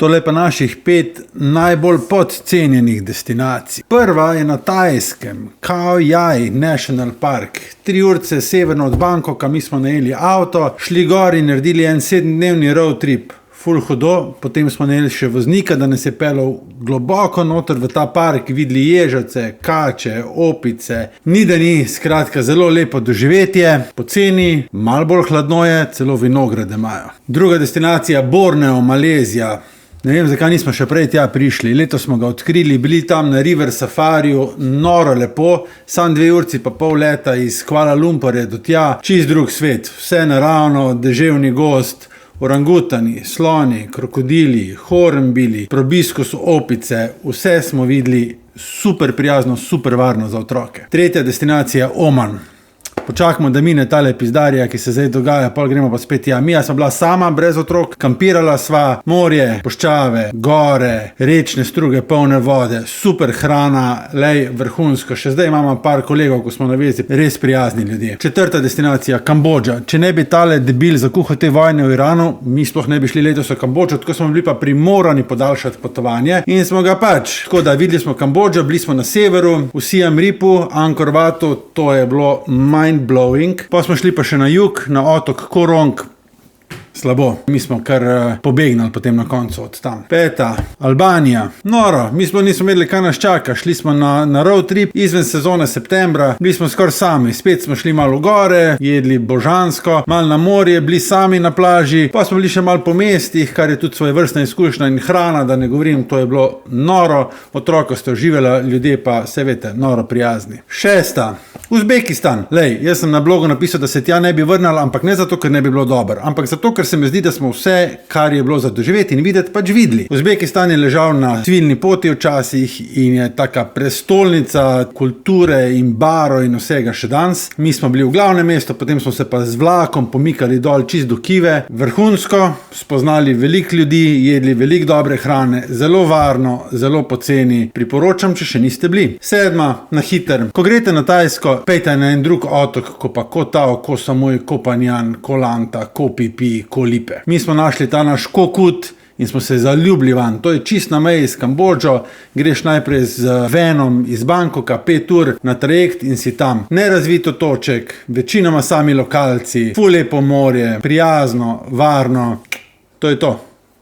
Tole pa naših 5 najbolj podcenjenih destinacij. Prva je na Tajskem, Khao Yai National Park. 3 urce severno od Bangkoka, mi smo najeli avto, šli gor in naredili en 7-dnevni road trip. Ful hudo, potem smo najeli še voznika, da nas je pelal globoko noter v ta park, videli ježace, kače, opice, ni da ni, skratka zelo lepo doživetje, poceni, malo bolj hladno je, celo vinograde imajo. Druga destinacija, Borneo, Malezija. Ne vem, zakaj nismo še prej tja prišli. Letos smo ga odkrili, bili tam na River Safariju, noro lepo, sam 2 urci pa pol leta iz Kuala Lumpurja do tja, čist drug svet, vse naravno, deževni gost, orangutani, sloni, krokodili, hornbili, probiskus opice, vse smo videli, super prijazno, super varno za otroke. Tretja destinacija, Oman. Počakamo, da mine tale pizdarija, ki se zdaj dogaja, pol gremo pa spet tja. Mija sem bila sama, brez otrok, kampirala sva, morje, puščave, gore, rečne struge, polne vode, super hrana, lej, vrhunsko. Še zdaj imamo par kolegov, ko smo na vezi, res prijazni ljudje. Četrta destinacija, Kambodža. Če ne bi tale debil zakuhal te vojne v Iranu, mi sploh ne bi šli letos v Kambodžo, tako smo bili pa primorani podaljšati potovanje in smo ga pač. Tako da videli smo Kambodžo, bili smo na severu, v Siem Reapu, Angkor Watu, to je bilo blowing. Pa smo šli pa še na jug, na otok Korong. Slabo. Mi smo kar pobegnali potem na koncu od tam. 5. Albanija. Noro. Mi smo nismo vedeli, kaj nas čaka. Šli smo na road trip izven sezone septembra. Bili smo skoraj sami. Spet smo šli malo v gore, jedli božansko, malo na morje, bili sami na plaži. Pa smo bili še malo po mestih, kar je tudi svoje vrstna izkušnja in hrana, da ne govorim, to je bilo noro. Otroka ste uživela, ljudje pa, se veste, noro prijazni. 6. Uzbekistan. Lej, jaz sem na blogu napisal, da se tja ne bi vrnil, ampak ne zato, ker ne bi bilo dobro, ampak zato, ker se mi zdi, da smo vse, kar je bilo za doživeti in videti, pač videli. Uzbekistan je ležal na civilni poti včasih in je taka prestolnica kulture in baro in vsega še danes. Mi smo bili v glavnem mestu, potem smo se pa z vlakom pomikali dol čist do Kive. Vrhunsko, spoznali veliko ljudi, jedli veliko dobre hrane, zelo varno, zelo poceni. Priporočam, če še niste bili. 7. Na hiter. Ko greste na Tajsko, pejte na en drug otok, ko pa Koh Tao, Koh Samui, Koh Phangan, Koh Lanta, Koh Phi Phi, Koh Lipe. Mi smo našli ta naš Koh Kut in smo se zaljubili van. To je čist na meji s Kambodžo, greš najprej z venom iz Bangkoka 5 ur na trajekt in si tam. Nerazvit otoček, večinoma sami lokalci, ful lepo morje, prijazno, varno. To je to.